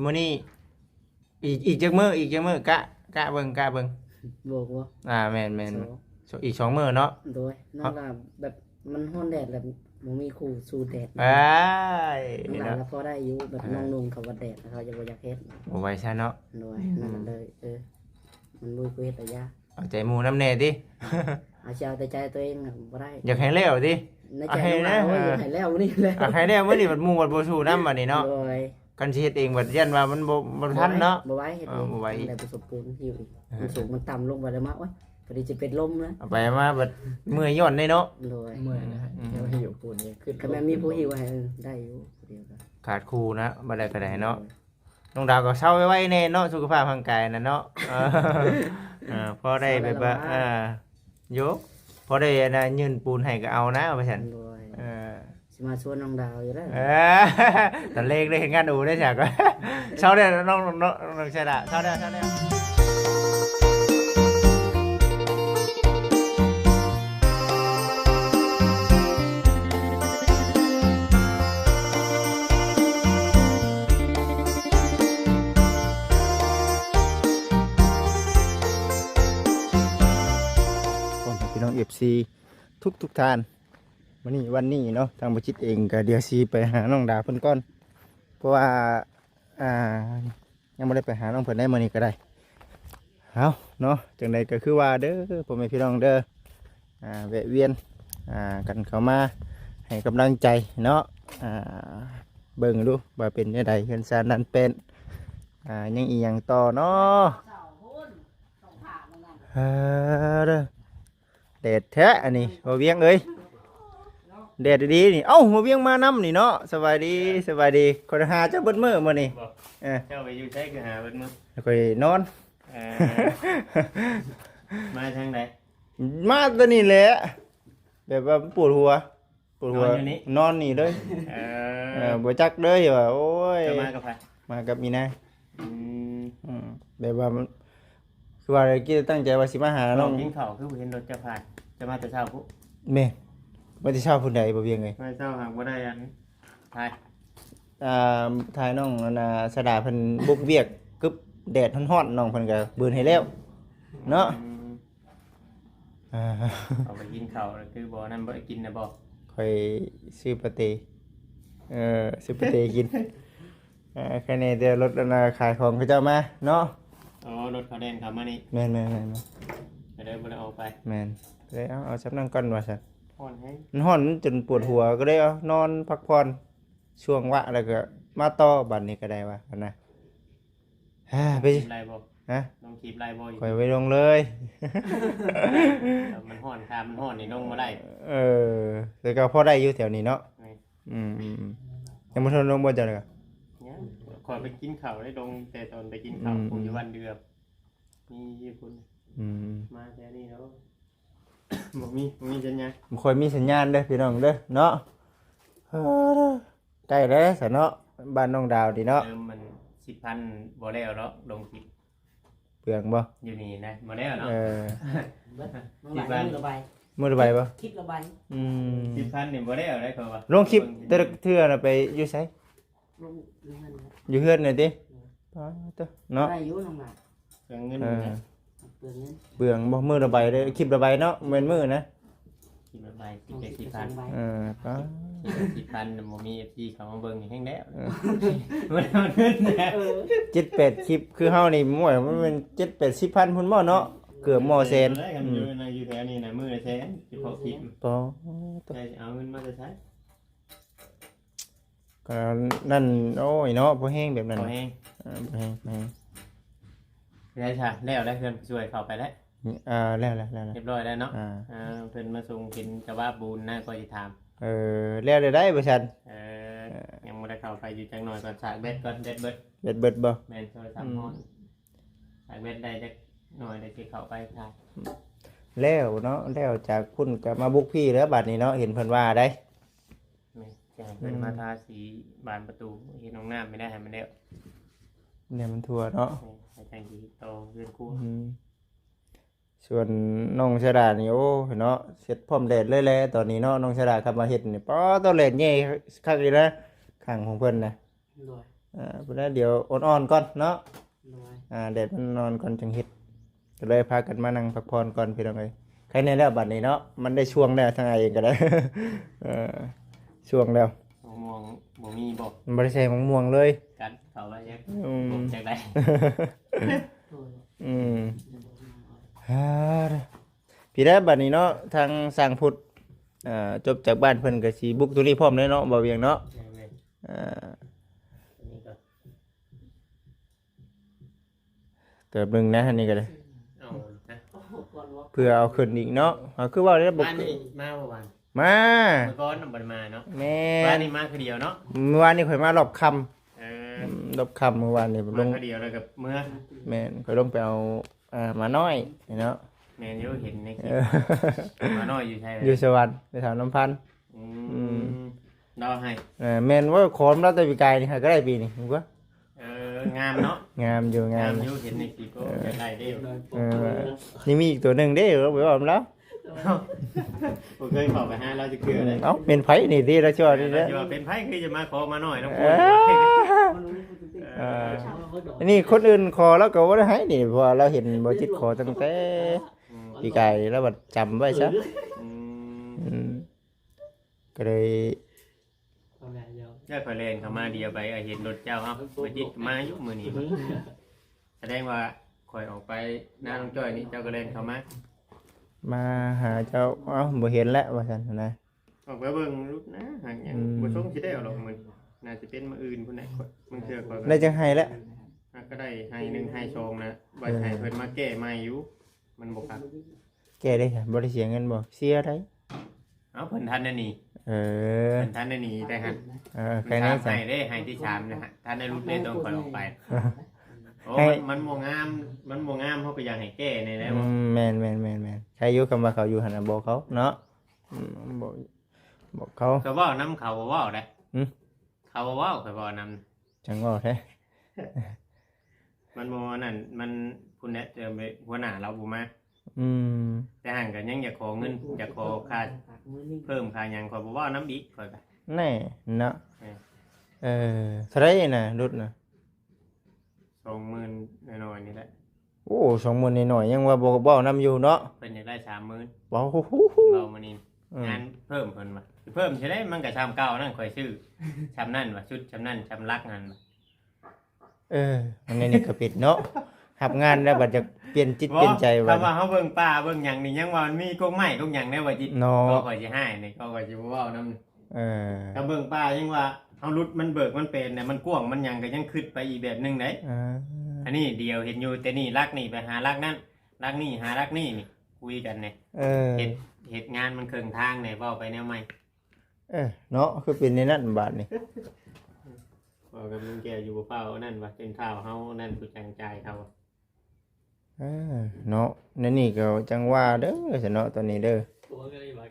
มื้อนี้อีกจักมื้อกะเบิ่งบวกบ่แม่นสองอีก2มื้อเนาะโดยน้องลาแบบมันร้อนแดดแล้วบ่มีคู่สู้แดดอ้าย น้องลา เนาะ แล้วพอได้อยู่แบบน้องนุ่งเขาว่าแดดเขาจะบ่อยากเฮ็ด บ่ไหวซะเนาะ โดยนั่นเลยมันลุยกูเฮ็ดแต่ยาก เอาใจหมู่นำแน่ติ เอาสิเอาแต่ใจตัวเองน่ะบ่ได้ อยากให้แล้วติ ในใจน้องลาว่าอยากให้แล้วนี่แหละ ให้แล้วมื้อนี้บัดหมู่บัดบ่สู้นำบัดนี้เนาะ โดย กันสิเฮ็ดเองบัดยันว่ามันบ่ทันเนาะ บ่ไหวเฮ็ดเอง บ่ไหว ได้ประสบปูนหิวอีกมันสูงมันต่ำลงไปแล้วมาโอ๊ยพอดีจะเป็นลมนะ เอาไปมาบัดเมื่อยย้อนได้เนาะ โดย เมื่อยนะฮะแค่ว่าหิวปูนนี่ขึ้น คันแม่มีผู้หิวให้ได้อยู่ผู้เดียวกัน ขาดครูนะบ่ได้ก็ได้เนาะน้องดาวก็เช้าไว้แน่เนาะสุขภาพร่างกายน่ะเนาะพอได้แบบว่าโยพอได้นะยืนปูนให้ก็เอานะว่าซั่น โดย เออ สิมาชวนน้องดาวอยู่แล้ว ตอนเลขได้เห็นงานอูได้จ้ะก็เช้าได้น้องใช่ละเช้าได้พี่น้อง FC ทุกท่านวันนี้เนาะทางบัจิตเองก็เดี๋ยวซีไปหาน้องดาเพิ่นก่อนเพราะว่ายังไม่ได้ไปหาน้องเพิ่นได้มื้อนี้ก็ได้เอาเนาะจังใดก็คือว่าเด้อพ่อแม่พี่น้องเด้อแวะเวียนกันเข้ามาให้กำลังใจเนาะเบิ่งดูว่าเป็นจังไดเฮือนซานนั้นเป็นยังอีหยังต่อเนาะเด้อแดดแท้อันนี้บ่เวียงเอ้ยแดดดีนี่เอ้ามาเวียงมาน้ำนี่เนาะสบายดีคนหาเจ้าเบิดมื้อมื้อนี่เจ้าไปอยู่ใช้คือหาเบิดมื้อ แล้วก็นอน มาทางไหน มาตัวนี้แหละแบบว่าปวดหัวน อนอยู่นี่ นอนนี่เลยบ่จักเด้อว่าโอ้ย จะมากับใคร มากับมีนา อืม แบบว่ามันคือว่ากี้ตั้งใจว่าสิมาหา น้ น้ อ อง ง กินข้าวคือบ่เห็นรถจะผ่านจะมาแต่เช้าพุ แม่บ่ได้เช่าผู้ใดบ่เวียงเลย มาเช้าหากบ่ได้อันถ่าย ทายน้องสดาเพิ่นบุกเวียกกึบแดดร้อนๆน้องเพิ่นก็บืนให้แล้วเนาะ เอาไปกินข้าวแล้วคือบ่นั่นบ่ได้กินนะบ่ ค่อยซื้อปาเต้ซื้อปาเต้กินแค่นี้เดี๋ยวรถขายของเขาเจ้ามาเนาะ อ๋อรถเขาแดนเข้ามานี่ แม่นก็เลยบ่ได้ออกไป แม่นเลยเอาซับนั่งก่อนว่าซั่น ฮ้อนแฮง มันร้อนจนปวดหัวก็เลยเอานอนพักผ่อนช่วงวะแล้วก็มาต่อบัดนี้ก็ได้ว่าอันนะไป คลิปไลน์บ่ ฮะ ลงคลิปไลน์บ่อยู่ ค่อยไปลงเลย มันฮ้อนค่ะมันฮ้อนนี่ลงบ่ได้ แต่ก็พอได้อยู่แถวนี้เนาะ นี่ ยังบ่ทันลงบ่จังเลยก็ เนี่ยขอไปกินข้าวได้ลงแต่ตอนไปกินข้าวผมอยู่วันเดือบมีญี่ปุ่น มาแค่นี้แล้ว บ่มีสัญญาณ บ่ค่อยมีสัญญาณเด้อพี่น้องเด้อเนาะใกล้แล้วซะเนาะบ้านน้องดาวดิเนาะ เติมมัน10,000บ่แล้วเนาะลงคลิป เปลืองบ่ อยู่นี่นะบ่แล้วเนาะ น้องลาระบาย มื้อละใบบ่ คิดระบาย 10,000นี่บ่แล้วได้เขาว่า ลงคลิปแต่ละเทื่อน่ะไปอยู่ไส ลงเงิน อยู่เฮือนน่ะติเนาะ ได้อยู่น้องลา เรื่องเงิน เออ นะ เปลืองเงิน เบื่องบ่มือระบายเลยคลิประบายเนาะเหมือนมือนะ คิดละใบคิด ต้อง แต่ คิด 10,000 2ใบ ก็ 10,000บ่มี FC เข้ามาเบิ่งนี่แฮงแล้วบ่ได้เอาเงินนะ 7-8คลิปคือเฮานี่ม่วยมันเป็น7-80,000พุ่นบ่เนาะเกือบหม้อแสน ได้กันอยู่นะอยู่แถวนี้นะมื้อละแสนเฉพาะคลิป ปอ ได้เอาเงินมาจะใช้ ก็นั่นโอ้ยเนาะบ่แห้งแบบนั้น พอแฮง บ่แห้ง ได้ค่ะแล้วได้เพิ่นช่วยเข้าไปแล้ว แล้ว เรียบร้อยแล้วเนาะเพิ่นมาส่งกินกะว่าบูนนะก็สิถาม แล้วได้บ่ซั่น ยังบ่ได้เข้าไปอยู่จังหน่อยก่อนสากเบ็ดก่อนเบ็ดเบิด เบิดบ่ แม่นโทรศัพท์ฮ้อนสากเบ็ดได้จักหน่อยได้สิเข้าไปถ่าย แล้วเนาะแล้วจากพุ่นก็มาบุกพี่แล้วบัดนี้เนาะเห็นเพิ่นว่าได้ แม่จะให้เพิ่นมาทาสีบานประตูเฮ็ดห้องน้ำไม่ได้ให้มันแล้ว เนี่ยมันทั่วเนาะ ให้จังสิโตเรือนคู่ ส่วนน้องชดานี่โอ้เนาะเสร็จพร้อมแดดเลยแหละตอนนี้เนาะน้องชดาครับมาเฮ็ดนี่ป้อต้องแลดแย่คักอีนะข้างของเพิ่นนะ ด้วย เพิ่นว่าเดี๋ยวอ่อนๆก่อนเนาะ โดย แดดมันนอนก่อนจังเฮ็ดก็เลยพากันมานั่งพักผ่อนก่อนพี่น้องเอ้ยใครในแล้วบัดนี้เนาะมันได้ช่วงแล้วทางไอ้เองก็ได้ ช่วงแล้ว มะม่วงบ่มีบ่ มันบ่ได้ใส่มะม่วงเลย กันเขาว่ายัง อืม บ่จักได้ โดย อืมพี่ได้บัดนี้เนาะทางสร้างพุทธจบจากบ้านเพิ่นก็สิบุกตัวนี้พร้อมเลยเนาะบ่เวียงเนาะ แม่น อ่า ๆอันนี้ก็ เติบหนึงนะอันนี้ก็ได้ เอานะ โอ้โหก่อนว่า เพื่อเอาขึ้นอีกเนาะคือว่าได้บ่ บ้านนี่มาบ่วาน มา เมื่อก่อนน่ะบ่ได้มาเนาะ แม่ บ้าน น นี่มาคือเดียวเนาะ เมื่อวานนี้ข่อยมารอบค่ำ เออ รอบค่ำเมื่อวานนี่ล มาง คือเดียวแล้วกับเมื่อ แม่นข่อยลงไปเอาหมาน้อยเนาะ แม่นอยู่เห็นในคลิ เอ ป อ มาน้อยอยู่ใช่ไหม อยู่สวรรค์ไปถามน้ำพันธุ์ อืมเราให้ แม่นว่าขอมเราแต่ปีกายนี่ค่ะก็ได้ปีนี่มึงว่า งามเนาะ งามอยู่งาง าม ม อยู่เห็นในคลิปก็ได้เด้อ เออนี่มีอีกตัวหนึ่งเด้อไปว่าผมแล้ว ผมเคยขอไปหาเราจะเกลือเลย เอ้าเป็นไผนี่ที่เราชอบนี่ เรา นะ จะว่าเป็นไพ่คือจะมาขอมาหน่อยน้อง เอ พูด มันรู้สึกติด อ ชาวเขาดอก นี่คนอื่นขอแล้วก็ว่าได้ให้นี่เพราะว่าเราเห็นบ่จิตขอตั้งแต่ปีกายแล้วบัดจำไว้ซะ อืม อืมก็เลย เอาแหละเดี๋ยว เจ้าคอยเล่นเข้ามาเดียวไปเห็นรถเจ้าครับมาจิตมาอยู่มือนี้แสดงว่าคอยออกไปหน้าน้องจ้อยนี่เจ้าก็เล่นเข้ามา มาหาเจ้าเอ้าบ่เห็นแล้วว่าซั่นนะ ออกไปเบิ่งรุดนะหางอย่างบ่ส่งสิได้เอาหรอกมึงน่าจะเป็นมื้ออื่นพุ่นน่ะมึงเชื่อคอย ได้จังให้แล้ว ก็ได้ให้1ให้ชงนะบ่ให้เพิ่นมาแก้ใหม่อยู่มันบ่ครับ แก้ได้ค่ะบ่ได้เสียเงินบ่เสียได้ เอ้าเพิ่นทันได้หนี เออ เพิ่นทันได้หนีได้ฮะ ใครนั้น ใส่ สั่ง ได้ให้ที่3นะฮะท่านได้รุดได้ต้องคอยออกไปโอ้ ให้ มันบ่งามมันบ่งามเฮาก็อยากให้แก้ในแล้ว แม่นใครอยู่คำว่าเขาอยู่หั่นน่ะบอกเขาเนาะบอกเขา ก็เว้านํเขาบ่เว้าได้ อืม เขาบ่เว้าก็เว้านำ จังว่าแท้ มันบ่นั่นมันพุ่นแหละเจอไปหัวหน้าเราบ่มา อืม แต่ห่างก็ยังอยากขอเงินอยากขอค่าเพิ่มค่าหยังขอยบ่เว้านำอีกข่อยก็ แน่เนาะ เออ เท่าไรน่ะรุดน่ะ 20,000น้อยๆนี่แหละ โอ้20,000นิดหน่อยยังว่าบ่เว้านำอยู่เนาะ เพิ่นอยากได้ 30,000 ว้าว เรามื้อนี้งานเพิ่มเพิ่นว่าสิเพิ่มสิได้มันก็ชามเก่านั่นข่อยซื้อชามนั่นว่าชุดชามนั่นชามลักนั่นว่ะ อันนี้ก็ปิดเนาะหับงานแล้วบัดจะเปลี่ยนจิตเปลี่ยนใจ คำว่าเฮาเบิ่งป่าเบิ่งหยังนี่ยังว่ามันมีกงไม้กงหยังแน่ว่าจิต เนา ก็ ะ ข่อยสิให้นี่ก็ข่อยสิบ่เว้านำ เออ ถ้าเบิ่งป่ายังว่าเฮารุดมันเบิกมันเป็นเนี่ยมันกว้างมันหยังก็ยังคิดไปอีกแบบหนึงเด้ อันนี้เดียวเห็นอยู่แต่นี่รักนี่ไปหารักนั่นรักนี่หารักนี่นี่คุยกันเนี่ย เหตุงานมันเครื่องทางเนี่ยเว้าไปแนวใหม่ เนาะคือเป็นในนั้นบาดนี่ บอกกับลุงแกอยู่บ่เฝ้านั่นว่าเป็นข้าวเฮานั่นผู้จังใจเขา เนาะนั่นนี่ก็จังว่าเด้อซะเนาะตอนนี้เด้อ ตัวก็เลยว่า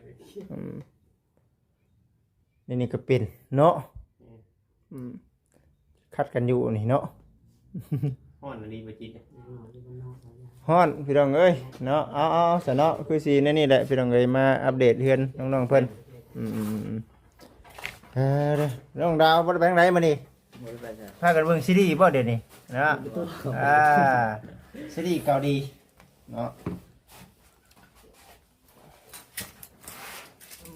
นี่ก็เป็นเนาะคัดกันอยู่นี่เนาะ ฮ้อนดีบ่จิต ฮ้อนพี่น้องเอ้ยเนาะเอาซะเนาะคือสินี่แหละพี่น้องเอ้ยมาอัปเดตเฮือนน้องๆเพิ่นเด้อน้องดาวบ่ได้ไปทางไหนมานี่พากันเบิ่งซีรีส์บ่เดี๋ยวนี้เนาะซีรีส์เกาหลีเนาะ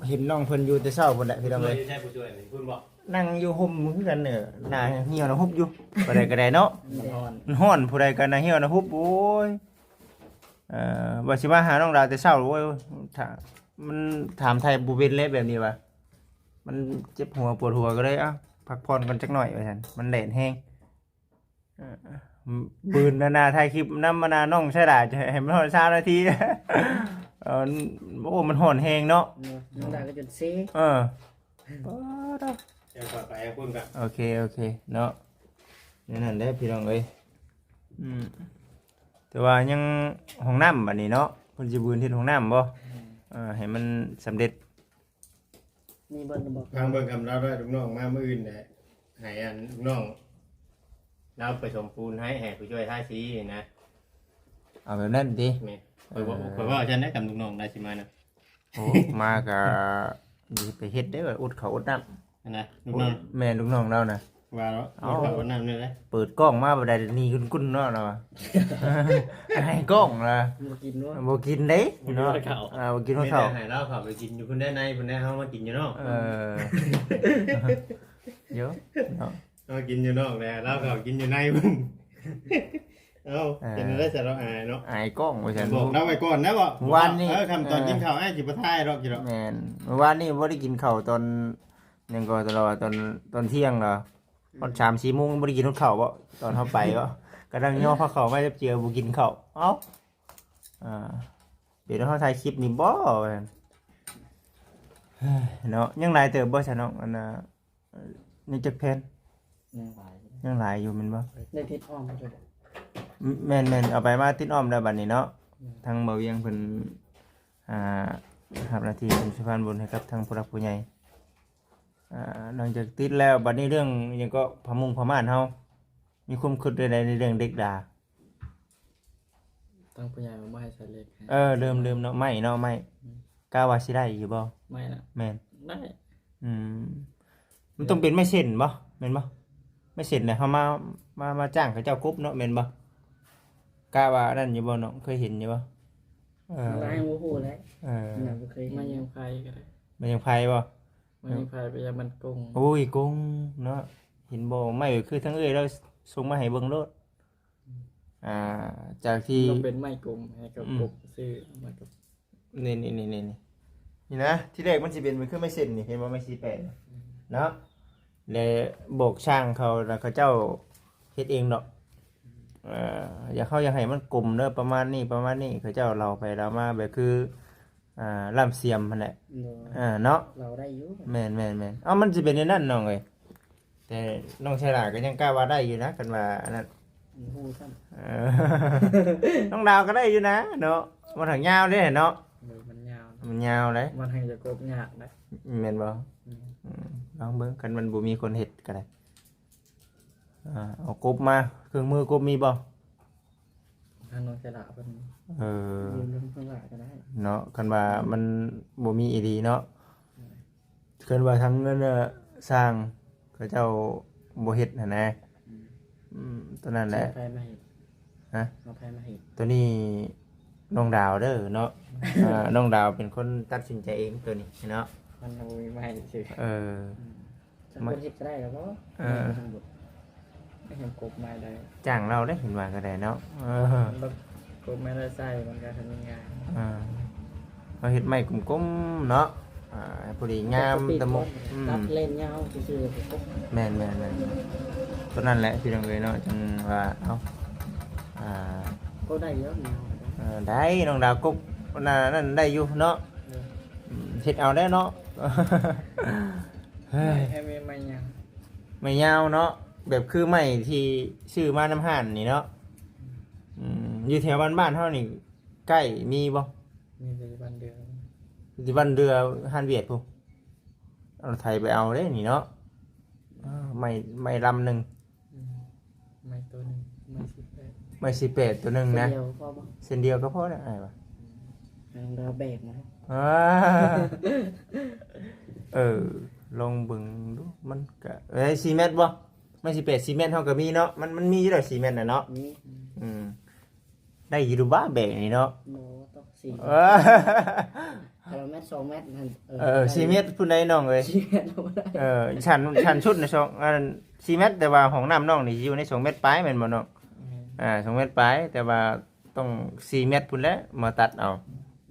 เห็นน้องเพิ่นอยู่แต่เช้าพุ่นแหละพี่น้องเอ้ย ใช่ผู้ช่วยคุณบอก นั่งอยู่ห่มคือกันเนี่ยหน้าเหี่ยวนะฮุบอยู่ผู้ใดก็ได้เนาะ ร้อน มันฮ้อนผู้ใดก็น่าเหี่ยวนะฮุบโอ้ยว่าสิมาหาน้องดาวแต่เช้าโอ้ยมันถามไทยบ่เป็นเลยแบบนี้ว่ามันเจ็บหัวปวดหัวก็เลยพักผ่อนกันจักหน่อยว่าซั่นมันแดดแห้งปืนนาถ่ายคลิปนำมานาน้องใช่ล่ะจะให้มันฮอด20นาทีโอ้มันฮ้อนแห้งเนาะ น้องดาก็จนเซ่ เดี๋ยวก่อนไปให้คุณกับ โอเคเนาะนั่นได้พี่น้องเอ้ยแต่ว่ายังห้องน้ำบัดนี้เนาะเพิ่นสิบืนที่ห้องน้ำบ่ให้มันสำเร็จ มีเบิ้ลบอก ทางเบิ่งกับเราด้วยลูกน้องมามื้ออื่นแหละให้อันลูกน้องเราไปสมปูนให้ผู้ช่วยท่าสีนะ เอาแบบนั้นดิ แม่ข่อยว่าฉันได้กับลูกน้องได้สิมานะ โอ้มาก็สิไปเฮ็ดได้ออุดข้าวอุดน้ำ นะลูกน้อง แม่ลูกน้องเรานะ ว่าแล้วเอาเอาน้ำนี่เลย เปิดกล้องมาบ่ได้นี่กุ้นๆเนาะเนาะ ให้กล้องนะ มากินว่า บ่กินเด้เนาะบ่กิน ไม่ ข้าว ได้ให้เราเขาไปกินอยู่คนได้ในคนได้เฮามากินอยู่นอก เยอะเนาะ เรากินอยู่นอกแล้วเราเขากินอยู่ในมึงเอากินได้แต่เราอายเนาะ อายกล้องว่าซั่น บอกเราไว้ก่อนนะบ่ วันนี้ คำตอนกินข้าวไอ้สิบ่ทายหรอกกี่ดอก แม่นเมื่อวานนี้บ่ได้กินข้าวตอนยังก็ตลอดตอนเที่ยงเหรอตอน3-4โมงบ่ได้กินข้าวบ่ตอนเฮาไปก็กำลังย่อผ้าขาวมาเจอบ่กินข้าวเอ้าเดี๋ยวเฮาถ่ายคลิปนี่บ่ว่าซั่นเนาะยังหลายเติบบ่ซะน้องอันน่ะนี่จักแผ่น ยังหลาย ยังหลายอยู่แม่นบ่ ได้ทิศอ้อมมาด้วย แม่นเอาไปมาติดอ้อมแล้วบัดนี้เนาะทางเบาเวียงเพิ่นรับหน้าที่เป็นสะพานบุญให้กับทางผู้หลักผู้ใหญ่หลังจากติดแล้วบัดนี้เรื่องหยังก็พะมุงพะม่านเฮามีความคิดใดๆในเรื่องเด็กด่า ตั้งผู้ใหญ่มาให้ใส่เล็กให้ เริ่มเนาะไม่เนาะไม่กล้าว่าสิได้อยู่บ่ ไม่นะ แม่น ได้ มันต้องเป็นไม่เส้นบ่แม่นบ่ไม่เส้นน่ะเฮามาจ้างเขาเจ้ากรุ๊ปเนาะแม่นบ่กล้าว่านั่นอยู่บ่เนาะเคยเห็นอยู่บ่ หลายโมโหแล้ว น่าบ่เคยเห็ ไม่ น ยังไฟก็ได้ มันยังไผบ่ ไม่ยังไฟไปยังมันกง โอ้ยกงเนาะเห็นบ่ไม่คือทั้งเอ้ยเราส่งมาให้เบิ่งโลดจากที่ ต้องเป็นไม้กลมให้กับกบซื้อมากับ นี่นะที่แรกมันสิเป็นมันคือไม่เส้นนี่เห็นบ่ไม่48เนาะแล้วโบกช่างเขาแล้วเขาเจ้าเฮ็ดเองดอกอยากให้มันกลมเด้อประมาณนี้เขาเจ้าเราไปเรามาแบบคือล่ำเสียมนั่นแหละเนาะ เราได้อยู่ แม่นเอ้ามันสิเป็นในนั้นน้องเอ้ยแต่น้องฉลาดก็ยังกล้าว่าได้อยู่นะกันว่าอันนั้น โมโหซ้ น้องดาวก็ได้อยู่นะเนาะมันถังยาวเด้เนาะ เลยมันยาวนะ มันยาวเลย มันให้จะกบยากนะ แม่นบ่ลองเบิ่งกันมันบ่มีคนเฮ็ดก็ได้เอากบมาเครื่องมือกบมีบ่ ถ้าน้องเสละเป็น ำยืนลงข้างหลังก็ได้ เนาะคันว่ามันบ่มีอีหลีเนาะคันว่าทั้งนั้นสร้างเขาเจ้าบ่เฮ็ดหั่นนะตัวนั้นแหละ ใช้ไฟมาเห็ด ฮะ เอาไฟมาเห็ด ตัวนี้น้องดาวเด้อเนาะน้องดาวเป็นคนตัดสินใจเองตัวนี้เนาะ มันเอาไม้สิ จะคนเห็ดก็ได้แล้วก็ทั้งหมด ไม่เห็นกบไม้ได้ จ้างเราได้เห็นว่าก็ได้เนาะแล้วกบไม้ได้ใส่มันก็ทำยังไง เราเฮ็ดไม้กลมๆเนาะพอดีงามตะมุก ตัดเล่นยาวซื่อๆไปปุ๊บ แม่นตัวนั้นแหละพี่น้องเอ้ยเนาะจังว่าเอ้า ก็ได้เยอะยาว ได้น้องดาวกุ๊กนั่นได้อยู่เนาะเฮ็ดเอาได้เนาะเฮ้ย ให้ไม่ยัง ไม่ยาวเนาะแบบคือไม้ที่ซื้อมาน้ำห่านนี่เนาะอยู่แถวบ้านเฮานี่ใกล้มีบ่ มีแต่วันเดียว ที่บ้านเรือฮันเวียดพุ่นเอาไทยไปเอาได้นี่เนาะไม่ลำหนึ่ง ไม้ตัวหนึงไม้สิบแปด ไม่18ตัวหนึ่งนะ เดียวพอบ่ เส้นเดียวก็พอแล้วไอ้ปะ เราแบกมา ลองเบิ่งดูมันก็4 เมตรบ่ไม่18 4 เมตรเฮาก็มีเนาะมันมีอยู่แล้ว4 เมตรน่ะเนาะ นี่ ได้อยู่ดูบ้าแบกนี่เนาะ โนต้องสี่ เออ เมตร2 เมตรนั่น 4 เมตรพุ่นได้น้องเอ้ย 4 เมตรเราได้ ชั้นชุดใน2อัน4 เมตรแต่ว่าห้องน้ำน้องนี่อยู่ใน2 เมตรปลายแม่นบ่น้อง2 เมตรปลายแต่ว่าต้อง4 เมตรพุ่นแหล้วมาตัดเอา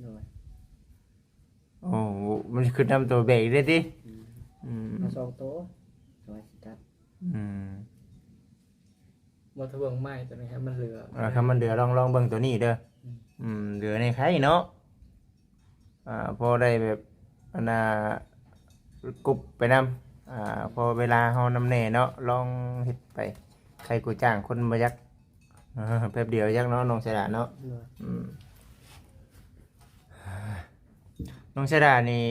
โดย โอ้มันขึ้นนำตัวเบรกได้ดิ มา2ตัวสวยสิตัด มาทะเบิงไม้ตัวนี้ครับมันเหลือ คำมันเดือลองเบิ่งตัวนี้เด้อเดือในไข่เนาะพอได้แบบอันน่ะกรุบไปนำพอเวลาเฮานำแน่เนาะลองเฮ็ดไปใครกูจ้างคนบ่ยักแป๊บเดียวยักเนาะน้องเสดาเนาะ โดย น้องเสดานี่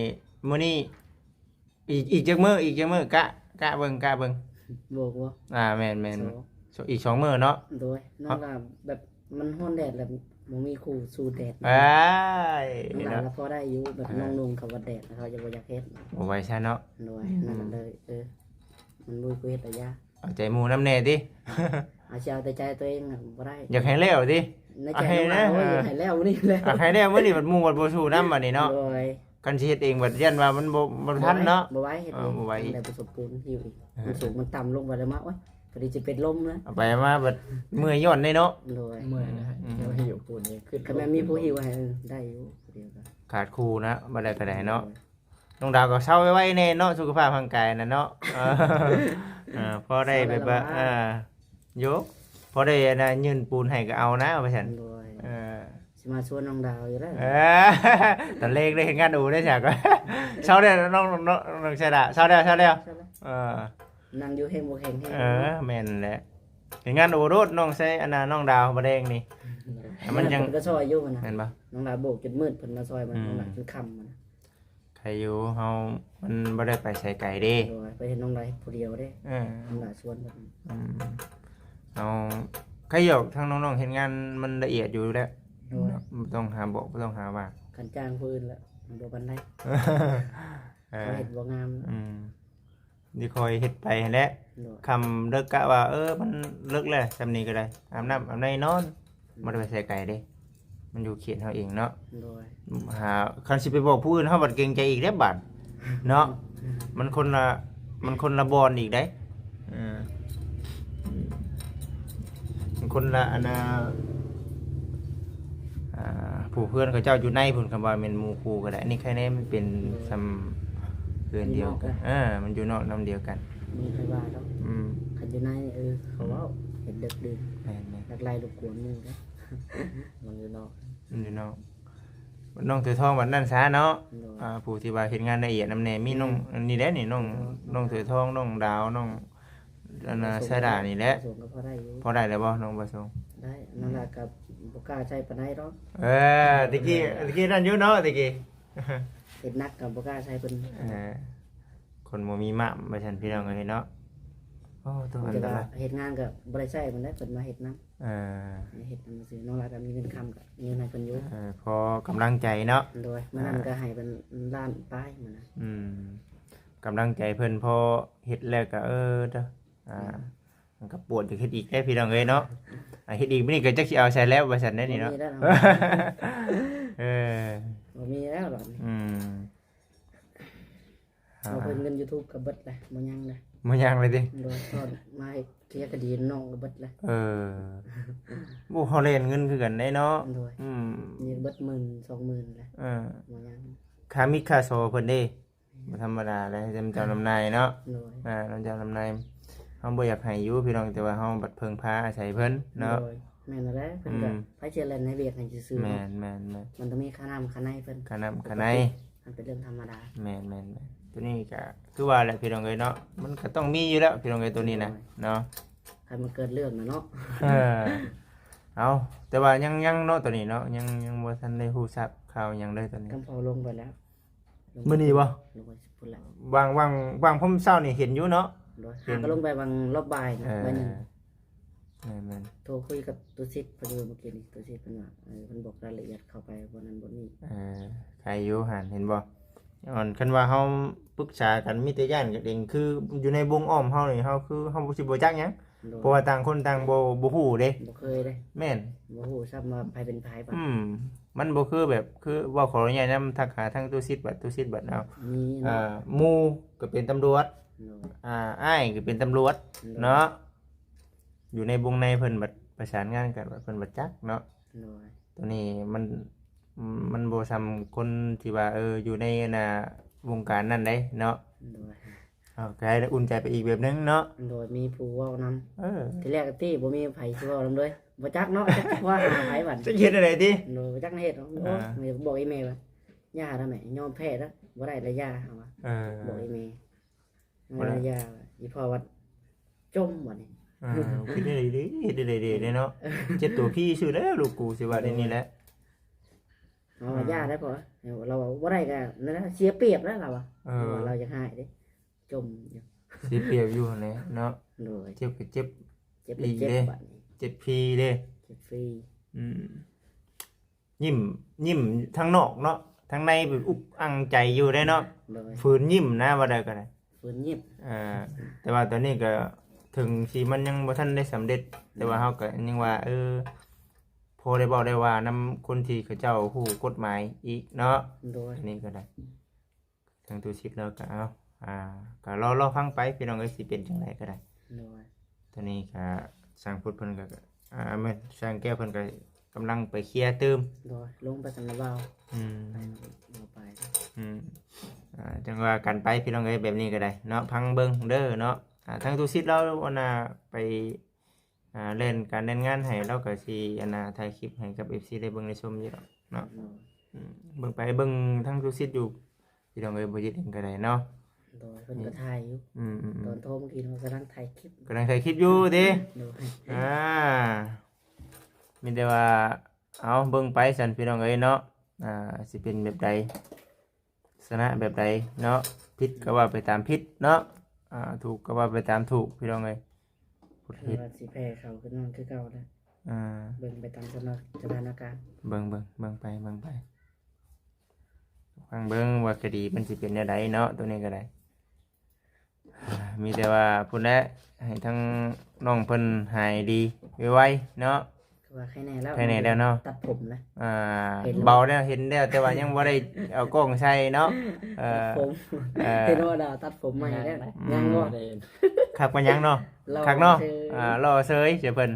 มื้อนี้อีกจักมื้อกะเบิ่งบวกว่า แม่นอีก2มื้อเนาะ โดยน้องลาแบบมันฮ้อนแดดแล้วบ่มีคู่สู้แดด อ้าย น้องลา เนาะ แล้วพอได้อยู่แบบน้องนุ่งกับว่าแดดเขาจะบ่อยากเฮ็ด บ่ไหวซะเนาะ โดยนั่นเลยมันบ่กูเฮ็ดระยะ เอาใจหมู่น้ำแน่ติ อาจจะเอาแต่ใจตัวเองน่ะบ่ได้ อยากให้แล้วติ ในใจน้องดาวว่าอยากให้แล้วนี่แหละ อยากให้แล้วมื้อนี้บัดหมู่บัดบ่สู้นำบัดนี้เนาะ โดย กันสิเฮ็ดเองบัดยันว่ามันบ่ทันเนาะ บ่ไหวเฮ็ดเอง บ่ไหว ได้ประสบการณ์หิวอีกมันสูงมันต่ำลงไปแล้วมาโอ๊ยพอดีจะเป็นลมนะ เอาไปมาบัดเมื่อยย้อนได้เนาะ โดย เมื่อยนะฮะเดี๋ยวให้อยู่ปูนนี่ขึ้น คันแม่มีผู้หิวให้ได้อยู่เดียวกัน ขาดครูนะบ่ได้ก็ได้เนาะน้องดาวก็เซาไว้แน่เนาะสุขภาพร่างกายน่ะเนาะพอได้แบบว่าโยพอได้นะยืนปูนให้ก็เอานะว่าซั่น โดย เออ สิมาชวนน้องดาวอยู่แล้ว ตอนเลขได้เห็นงานดูได้ฉากก็เช้าได้น้องชายดาเช้าได้เออ นั่งอยู่เฮงบ่แข็งแฮง แม่นแหละเห็นงานดูรถน้องใช้อันน่ะน้องดาวบ่แดงนี่ มันยัง เพิ่ก็ซอยอยู่นะ แม่นบ่ น้องดาวโบกจนมืดเพิ่นมาซอยมันน้องดาวจนค่ำมัน ใครอยู่เฮามันบ่ได้ไปใส่ไก่เด้ โดยไปเห็นน้องดาวผู้เดียวเด้ เออ น้องดาวชวนเพิ่น เอาใครหยอกทางน้องๆเห็นงานมันละเอียดอยู่แล้ว โดย บ่ต้องหาบอกบ่ต้องหาว่า กันจ้างผู้อื่นแล้วมันบ่ปานใด เอ เขา อ เฮ็ดบ่งามนะ นี่คอยเฮ็ดไปหั่นแหละ โดย คำเลิกกะว่ามันเลิกแล้วจำนี้ก็ได้อาบน้ำอาบในนอนบ่ได้ไปใส่ไก่เด้มันอยู่เขียนเฮาเองเนาะ โดย หาคันสิไปบอกผู้อื่นเฮาบัดเกรงใจอีกเด้บัดเนาะมันคนละบอนอีกได้มันคนละอันน่ะผู้เพื่อนเขาเจ้าอยู่ในพุ่นคำว่าแม่นหมู่คู่ก็ได้อันนี้ใครแน่มันเป็นซ้ำเพื่อนเดียวกันมันอยู่นอกนํเดียวกัน มีใครว่าดอก อืม คันอยู่ในเขาเว้าเฮ็ดดึกดื่น แม่นๆ ลักไล่รบกวนหมู่เด้อ มันอยู่นอก อยู่น้องน้องถือทองวันนั้นซะเนาะ โดย ผู้ที่ว่าเฮ็ดงานละเอียดนำแน่มีน้องอันนี้แหละนี่น้องถือทองน้องดาวน้องอันน่ะสายดานี่แหละ ส่งก็พอได้อยู่ พอได้แล้วบ่น้องประสงค์ ได้นั่นล่ะกับบ่กล้าใช้ปานใดดอก ตะกี้นั่นอยู่เนาะตะกี้ เฮ็ดหนักกับบ่กล้าใช้เพิ่น คนบ่มีมะว่าซั่นพี่น้องเอ้ยเนาะโอ้ตัวอัน แต่ ต ว่าร าย เฮ็ดงานก็บ่ได้ใช้มันได้เพิ่นมาเฮ็ดนำเฮ็ดนำซื่อน้องล่ะก็มีเงินค้ำก็มีเงินให้เพิ่นอยู่ พอกำลังใจเนาะ โดยมื้อนั้นก็ให้เพิ่นล้านปลายมื้อนั้น กำลังใจเพิ่นพอเฮ็ดแล้วก็เด้อมันก็ปวดจะเฮ็ดอีกได้พี่น้องเอ้ยเนาะเฮ็ดอีกมื้อนี้ก็จักสิเอาใส่แล้วว่าซั่นได้นี่เนาะ บ่มีแล้ว บ่มีแล้วหรอกนี่เอาเพิ่นเงิน YouTube ก็เบิดแล้วบ่ยังแล้ว บ่ยังเลยติ โดยตอนมาให้เคลียร์คดีน้องก็เบิดแล้ว บ่เฮาเล่นเงินคือกันได้เนาะ โดยมีเบิด10,000 20,000แล้วบ่ยัง ค่ามิค่าโซเพิ่นเด้บ่ธรรมดาเลยจำเจ้านำนายเนาะ โดย น้ำเจ้านำนายเฮาบ่อยากให้อยู่พี่น้องแต่ว่าเฮาบัดเพิ่งพาอาศัยเพิ่นเนาะ โดยแม่นแล้วเพิ่นก็ไผเชื่อเล่นในเวียดให้ซื่อๆ แม่ เนาะ นมันต้องมีค่าน้ำค่าในเพิ่น ๆค่าน้ำค่าใน มันเป็นเรื่องธรรมดา แม่นตัวนี้ก็คือว่าแหละพี่น้องเอ้ยเนาะมันก็ต้องมีอยู่แล้วพี่น้องเอ้ยตัวนี้นะเนาะ ใครมันเกิดเรื่องนะเนาะ เอาแต่ว่ายังเนาะตัวนี้เนาะยังบ่ทันได้ฮู้ทราบข่าวหยังเลยตัวนี้ กำพอลงไปแล้ว มื้อนี้บ่ ลงไปพุ่นแล้ว วางผมเช้านี่เห็นอยู่เนาะ โดยหาก็ลงไปบางรอบบ่ายนะใบหนึง แม่น โทรคุยกับตัวซิดพอดีเมื่อกี้นี่ตัวซิดเพิ่นว่าเพิ่นบอกรายละเอียดเข้าไปบ่นั้นบ่นี้ ใครอยู่หันเห็นบ่อ่อนคันว่าเฮาปรึกษากันมีแต่ย่านกันเองคืออยู่ในวงอ้อมเฮานี่เฮาคือเฮาบ่สิบ่จักหยัง โดย เพราะว่าต่างคนต่างบ่ฮู้เด้ บ่เคยเด้ แม่น บ่ฮู้ซ้ำว่าไผเป็นไผบัด มันบ่คือแบบคือว่าขออนุญาตนำทักหาทางตู้ซิดบัดเอา มีเนาะ หมู่ก็เป็นตำรวจ โดย อ้ายก็เป็นตำรวจเนาะอยู่ในวงในเพิ่นบัดประสานงานกันบัดเพิ่นบัดจักเนาะ โดย ตัวนี้มันบ่ซ้ำคนที่ว่าอยู่ในวงการนั้นได้เนาะ โดย ก็ให้อุ่นใจไปอีกแบบนึงเนาะ โดยมีผู้เว้านำทีแรกที่บ่มีไผสิเว้านำเลยบ่จักเนาะจักว่าหาไผบัด จะเฮ็ดอะไรติ โดยบ่จักเฮ็ดเนาะโอ้ยบอกอีเมลว่าย่าทำไมยอมแพ้แล้วบ่ได้ละย่าเอาว่าบอกอีเมลบ่ได้ย่าอีพ่อว่าจมบัดนี้ คิดได้ดีเฮ็ดได้ดีเนาะเจ็บตัวพี่ชื่อแล้วลูกกูสิว่าได้นี่แหละ เอาว่าย่าได้พอเราว่าบ่ได้ก็นั่นนะเสียเปรียบแล้วเราอ่ะเราจะหายเด้จมอยู่ สิเปรียบอยู่หั่นแหละเนาะ โดย เจ็บก็เจ็บ เจ็บเป็นเจ็บบัดนี้ เจ็บพี่เด้ เจ็บฟรี ยิ้มทางนอกเนาะทางในแบบอุกอังใจอยู่ได้เนาะ โดย ฝืนยิ้มนะว่าได้ก็ได้ ฝืนยิบ แต่ว่าตอนนี้ก็ ถึงสิมันยังบ่ทันได้สำเร็จแต่ว่าเฮาก็ยังว่าพอได้บอกได้ว่านำคนที่เขาเจ้าฮู้กฎหมายอีกเนาะ โดย อันนี้ก็ได้ทางตู้ชิดแล้วก็เอาก็รอฟังไปพี่น้องเอ้ยสิเป็นจังไดก็ได้ โดย ตอนนี้ก็สร้างพุทธเพิ่นก็แม่นสร้างแก้วเพิ่นก็กำลังไปเคลียร์เติม โดยลงไปทางระเบา อืม ไปบ่ไป อืมจังว่ากันไปพี่น้องเอ้ยแบบนี้ก็ได้เนาะพังเบิ่งเด้อเนาะทางตู้ชิดเราวันน่ะไปเล่นการเล่นงานให้เราก็สิถ่ายคลิปให้กับ FC ได้เบิ่งได้ชมอยู่ดอกเนาะ โดย เบิ่งไปเบิ่งทางตู้ชิดอยู่พี่น้องเอ้ยบ่ยิดเองก็ได้เนาะ โดยเพิ่นก็ถ่ายอยู่ อืม ตอนโทรเมื่อกี้เรากำลังถ่ายคลิป กำลังถ่ายคลิปอยู่ติ โดย มีแต่ว่าเอาเบิ่งไปสันพี่น้องเอ้ยเนาะสิเป็นแบบใดสนะแบบใดเนาะผิดก็ว่าไปตามผิดเนาะถูกก็ว่าไปตามถูกพี่น้องเอ้ยพูด คือ ผิด ว่าสิแพ้เขาคือนอนคือเก่าแล้ว เบิ่งไปตามสถานการณ์ เบิ่งไปฟังเบิ่งว่าคดีมันสิเป็นแนวใดเนาะตัวนี้ก็ได้มีแต่ว่าพุ่นแหละให้ทั้งน้องเพิ่นหายดีไวๆเนาะ คือว่าใครแน่แล้ว ใครแน่แล้วเนาะ ตัดผมนะ เห็นแล้ว เบาแล้วเห็นแล้วแต่ว่ายังบ่ได้เอากล้องใส่เนาะผม เห็นว่าดาวตัดผมใหม่แล้วยัง บ่ ว่า ได้ คักมันยังเนาะ รอ คักเนาะ คือ รอเซยเสียเพิ่น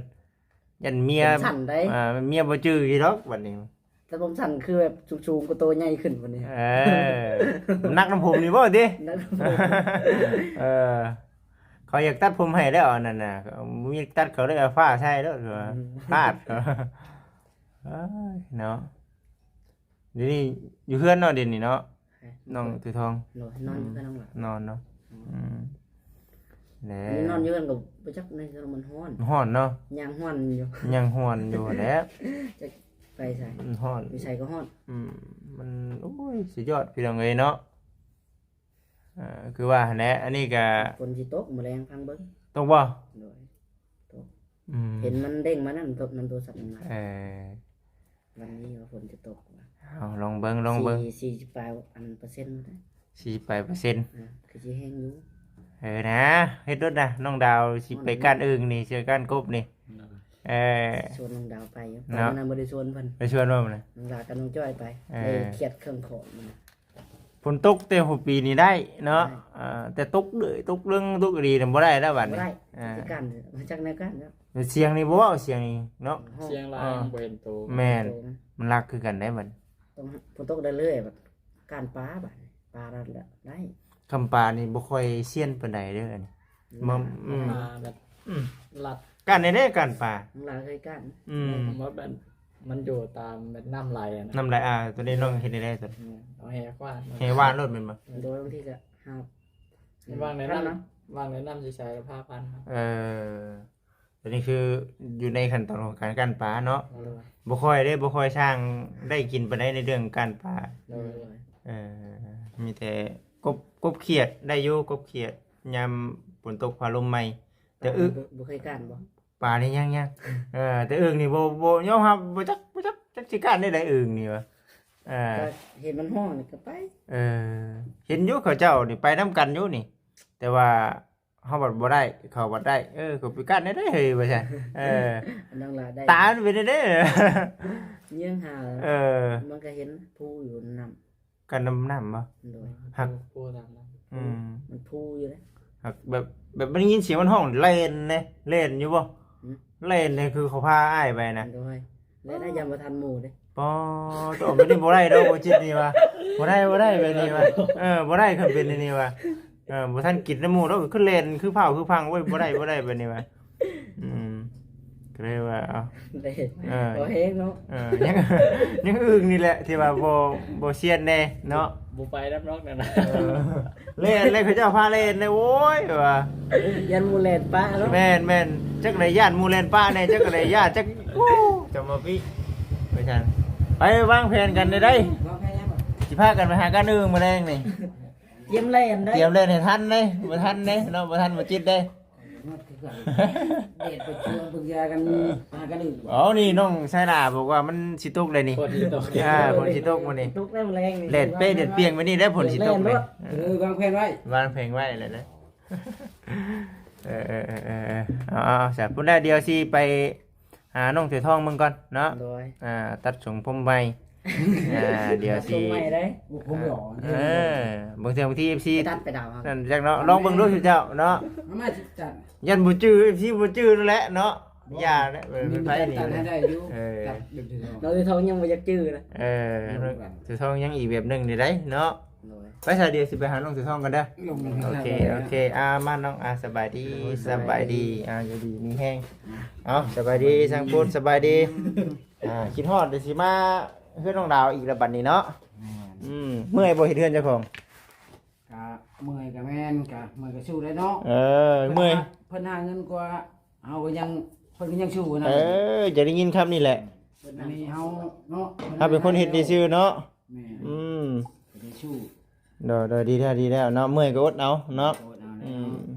ยันเมีย ผมสั่นได้ เมียบ่จื้ออีดอกบัดนี้ แต่ผมสั่นคือแบบสูงๆก็โตใหญ่ขึ้นวันนี้ นักน้ำผมนี่บ่ติ นักผม เออเขาอยากตัดผมให้แล้วอันนั่นน่ะมีตัดเขาเลยเอาฟ้าใส่แล้วเหรอพลาดเอ้ยเนาะเดี๋ยวนี้อยู่เฮือนเนาะเดี๋ยวนี้เนาะน้องตือทอง นอนอยู่กับน้องหลับ นอนเนาะแหล้ นี่นอนอยู่กันกับไปจักในสมันฮ้อน ฮ้อนเนาะ ยางฮ้อนอยู่ ยังฮ้อนอยู่แหล้ว ไปใส่ มันฮ้อน ไปใส่ก็ฮ้อน มันโอ้ยสุดยอดพี่น้องเอ้ยเนาะคือว่าหั่นแหละอันนี้ก็ ฝนสิตกแมลงพังเบิ่ง ต้องบ่ โดย เห็ เห็ น นมันเด้งมานั่นนำโทรศัพท์มันมา อ วันนี้ว่าฝนจะตกว่ะ เอาลองเบิ่ง 40ปลายอันเปอร์เซ็นต์ได้ 48% คือสิแห้งอยู่ นะเฮ็ดรถนะน้องดาวสิไปก้านอึ่งนี่เจอก้านกบนี่ชวนน้องดาวไปอยู่ เนาะ ตอนนั้นบ่ได้ชวนเพิ่น ไปชวนว่ามันนะ น้องดาวกับน้องจ้อยไปเครียดเครื่องของมันนะ ฝนตกแต่หัวปีนี้ได้เนาะแต่ตกเลยตกเรื่องตกดีน่ะบ่ได้แล้วบัด บ่ นี้ ได้สิกันมาจากไหนกันเนาะ เสียงนี่บ่เอาเสียงนี่เนาะ เสียงลายบ่เห็นโต แม่นมันรักคือกันได้บัด ต้องฝนตกได้เรื่อยแบบการปลาบัดปลาได้ คำปลานี่บ่ค่อยเซียนปานใดเด้ออันนี้มัน มาแบบลัด การได้การปลา น้องดาวเคยกัน ผมว่าแบบมันอยู่ตามแบบน้ำไหลอะนะ น้ำลายตัวนี้น้องเฮ็ดได้ตัว เอาแหกว่าน ให้ว่านรถแม่นบ่ โดยบางทีก็ห้าว วางใน เนาะ น้ำวางในน้ำใช้ๆผ้าพันครับ ตัวนี้คืออยู่ในขั้นตอนของการกั้นปลาเนาะ โดย บ่ค่อยช่างได้กินปานใดในเรื่องการปลา โดย มีแต่กบเขียดได้อยู่กบเขียดยามฝนตกฟ้าลมใหม่แต่บ่เคยกันบ่ ปลานี่ยังแต่อึ่งนี่บ่ยอมรับบ่จักสิการได้อึ่งนี่วะก็เห็นมันห้องนี่ก็ไป เห็นอยู่เขาเจ้านี่ไปนํกันอยู่นี่ แต่ว่าเฮาบ่ได้เขาบ่ได้ก็ไปกันได้เฮ้ยว่าซั่นน้องลาได้ ตามันเป็นได้ เยี่ยงหา มันก็เห็นผู้อยู่นำ กันน้ำบ่ โดย หัก พูดตามนั้น มันผู้อยู่เลย หักแบบมันได้ยินเสียงมันห้องเล่นอยู่บ่เล่นนี่คือเขาพาอ้ายไปนะ โดยและได้ยามบ่ทันหมู่เด้ ปอตัวไม่ได้บ่ได้ดอกบ่จิตนี่ว่าบ่ได้แบบนี้ว่าบ่ได้คือเป็นนี่ว่าบ่ทันกินน้ำหมูดอกคือเล่นคือเผาคือพังเว้ยบ่ได้แบบนี้ว่าก็เลยว่าเอา ได้บ่เฮงเนาะ ยังอึ้งนี่แหละที่ว่าบ่เซียนแน่เนาะ บุไปรับนอกนั่นนะ เล่นเขาเจ้าพาเล่นเลยโว้ยว่า ยันหมู่แลนป้าเนาะ แม่นจักได้ญาติหมู่เล่นป้าแน่จักได้ญาติจักจะมาพี่ไปซั่นไปวางแผนกันได้สิพากันไปหากันอึ้งมื้อแรงนี่ เตรียมเล่นได้ เตรียมเล่นให้ทันเลยบ่ทันเด้เนาะบ่ทันบ่จิตเด้ เด็ดไปชวนปรึกษากันมากันอื่น อ๋อนี่น้องชายดาบอกว่ามันสิตกเลยนี่ คนที่ตก ผลสิตกมื้อนี้ ตกได้แรงนี่ เล่นเป้เด็ดเปียงมื้อนี้ได้ผลสิตกเลย วางแผนไว้ วางเพลงไว้เลยนะ เอาเสร็จพุ่นได้เดียวสิไปหาน้องเสือทองมึงก่อนเนาะ โดย ตัดสงผมใหม่เดี๋ยวสิ ส่งใหม่ได้ ผมหล่อบ างที FC ไปตัดไปดาวครับ นั่นจักเนาะลองเบิ่งดูสิเจ้าเนาะ มาจัด ยันบ่จื้อ FC บ่จื้อนั่นแหละเนาะอย่าเด้อเป็นไผนี่ จัดให้ได้อยู่จัดดึกถึง เราจะทองยังบ่อยากจื้อนะ เสือทองยังอีกแบบหนึงนี่ได้เนาะ โดย ไปซะเดี๋ยวสิไปหาน้องเสือทองกันเด้อ ลง โอเคมาน้องสบายดีอยู่ดีมีแห้งเอาสบายดีสังพูดสบายดีคิดฮอดเดี๋ยวสิมาเฮือนน้องดาวอีกแล้วบัดนี้เนาะเมื่อยบ่เฮ็ดเฮือนเจ้าของ กะเมื่อยกะแม่นกะเมื่อยกะสู้ได้เนาะ เมื่อย เพิ่นหาเงินกว่าเฮาก็ยังเพิ่นก็ยังสู้นะ จะได้ยินคำนี่แหละ อันนี้เฮาเนาะ ถ้าเป็นคนเฮ็ดดีซื่อเนาะ แม่ Ừ. ก็สู้ โดยดีแล้วเนาะเมื่อยก็อดเอาเนาะ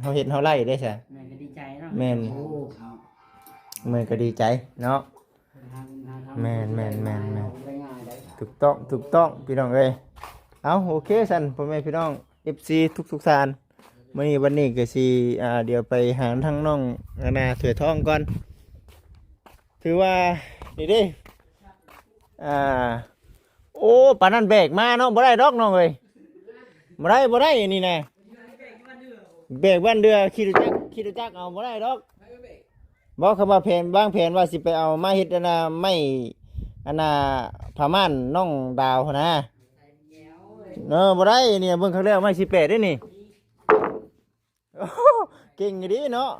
เฮาเฮ็ดเฮาไล่ได้ซะ แม่ก็ดีใจเนาะ แม่น โอ้ เมื่อยก็ดีใจเนาะ แม่น ได้ง่ายได้ ถูกต้องพี่น้องเอ้ยเอาโอเคซั่นพ่อแม่พี่น้อง FC ทุกท่านมื้อนี้วันนี้ก็สิเดี๋ยวไปหาทางน้องเสือทองก่อนถือว่านี่เด้โอ้ปานนั้นแบกมาเนาะบ่ได้ดอกน้องเอ้ยบ่ได้นี่นะแบกบ้านเดือขี่รถจักรเอาบ่ได้ดอกบ่คำว่าแผนวางแผนว่าสิไปเอาไม้เฮ็ดไม้ผ้าม่านน้องดาวนะบ่ได้เนี่ยเบิ่งครั้งแรกไม้18ได้นี่โอ้เก่งดีเนาะ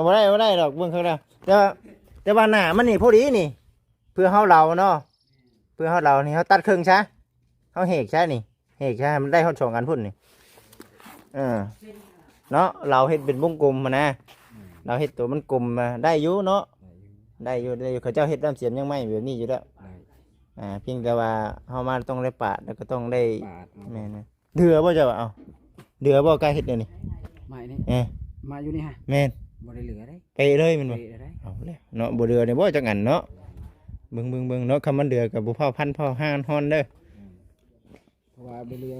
บ่ได้ดอกเบิ่งครั้งแรกแต่ว่าหน้ามันนี่พอดีนี่เพื่อเฮาเราเนาะเพื่อเรานี่เขาตัดครึ่งซะเขาเหกซะนี่เหกซะมันได้ฮอด2อันพุ่นนี่เนาะเราเฮ็ดเป็นวงกลมมานะเราเฮ็ดตัวมันกลมมาได้อยู่เนาะได้อยู่เขาเจ้าเฮ็ดน้ำเสียมยังไม่แบบนี้อยู่แล้วเพียงแต่ว่าเฮามาต้องได้ปาดแล้วก็ต้องได้แม่นเดือบ่เจ้าเอาเดือบ่กล้าเฮ็ดเดี๋ยวนี้ มานี่ มาอยู่นี่ฮะ แม่น บ่ได้เหลือได้ ไปเลยแม่นบ่ ได้ เอาแล้วเนาะบ่เดือนี่บ่จังอันเนาะเบิ่งเนาะคำมันเดือกับบ่เผาพันเผาห้านฮ้อนเด้อ เพราะว่าบ่เหลือ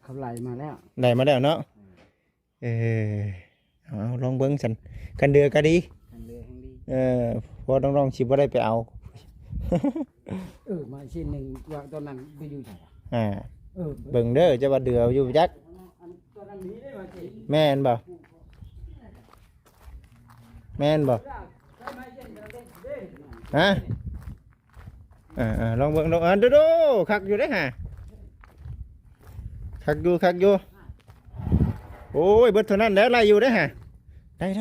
เขาไหลมาแล้ว ได้มาแล้วเนาะเอาลองเบิ่งซั่นกันเดือก็ดี เหลือแห่งดี พอน้องๆสิบ่ได้ไปเอา มาชิ้นหนึ่งว่าตอนนั้นไปอยู่ไหน เบิ่งเด้อจะว่าเดืออยู่จัก ตอนนั้นนี้ได้มาสิ แม่นบ่ฮะลองเบิ่งดูคักอยู่เด้อฮะคักอยู่โอ้ยเบิดเท่านั้นแล้วไล่อยู่เด้อฮะได้ ไ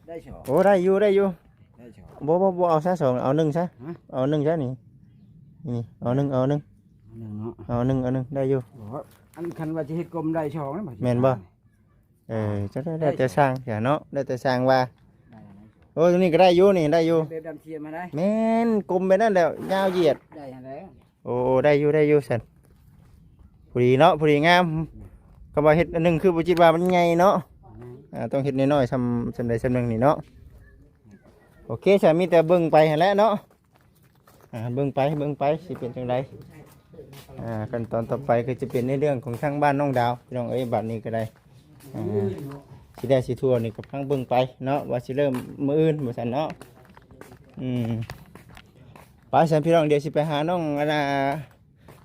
ด้ชอ โอ้ได้อยู่ ได้ชอ บ่เอาซะ2เอา1ซะเอา1ซะนี่เอา1 หนึ่งเนาะ เอาหนึ่งได้อยู่ อันคันว่าจะเฮ็ดกลมได้ชอนะ แม่นบ่จะได้แต่สร้างอย่าเนาะได้แต่สร้างว่าโอ้ตรงนี้ก็ได้อยู่นี่ได้อยู่ แบบดำเทียมมาได้ แม่นกลมไปนั่นแหละยาวเหยียด ได้แล้ว โอ้ได้อยู่สันพอดีเนาะพอดีงามก็ว่าเฮ็ดอันหนึงคือบ่จิตว่ามันใหญ่เนาะต้องเฮ็ดน้อยๆซำใดซำหนึงนี่เนาะโอเคใช่มีแต่เบิ่งไปหั่นแหละเนาะเบิ่งไปสิเป็นจังไดขั้นตอนต่อไปก็จะเป็นในเรื่องของทางบ้านน้องดาวพี่น้องเอ้ยบัดนี้ก็ได้สิได้สิทั่วนี่ก็พังเบิ่งไปเนาะว่าสิเริ่มมื้ออื่นบ่ซั่นเนาะไปซั่นพี่น้องเดี๋ยวสิไปหาน้อง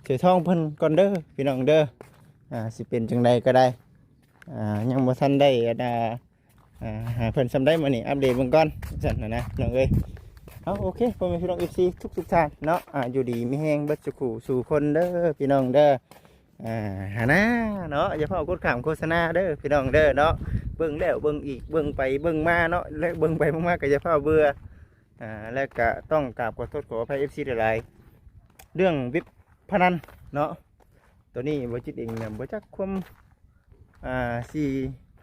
เสือทองเพิ่นก่อนเด้อพี่น้องเด้อสิเป็นจังใดก็ได้ยังบ่ทันได้หาเพิ่นซำได้มื้อนี้อัปเดตเบิ่งก่อนซั่นนะน้องเอ้ยเอาโอเคพ่อแม่พี่น้อง FC ทุกท่านเนาะอยู่ดีมีแฮงเบิดสุขสู่คนเด้อพี่น้องเด้อหานะเนาะอย่าเพิ่งกดข้ามโฆษณาเด้อพี่น้องเด้อเนาะเบิ่งแล้วเบิ่งอีกเบิ่งไปเบิ่งมาเนาะแล้วเบิ่งไปเบิ่งมาก็อย่าเพิ่งเบื่อแล้วก็ต้องกราบขอโทษขออภัย FC หลายๆเรื่องวิบพนันเนาะตัวนี้บ่จิตเองเนี่ยบ่จักความสิ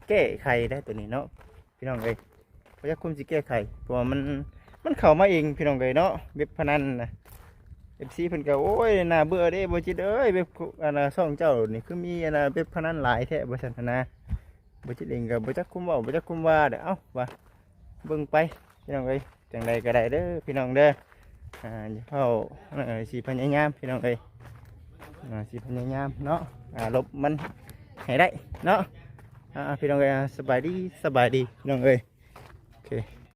แก้ไขได้ตัวนี้เนาะพี่น้องเอ้ยบ่จักความสิแก้ไขเพราะว่ามันเข้ามาเองพี่น้องเอ้ยเนาะเว็บพนันนะ FC เพิ่นก็โอ้ยน่าเบื่อเด้บ่จิตเอ้ยเว็บช่องเจ้านี่คือมีเว็บพนันหลายแท้บ่ซั่นนะบ่จิตเองก็บ่จักคุมเว้าบ่จักคุมว่าเด้อเอ้าว่าเบิ่งไปพี่น้องเอ้ยจังใดก็ได้เด้อพี่น้องเด้ออย่าเฝ้าสิพยายามพี่น้องเอ้ยสิพยายามเนาะลบมันให้ได้เนาะ พี่น้องเอ้ยสบายดีพี่น้องเอ้ยโอเค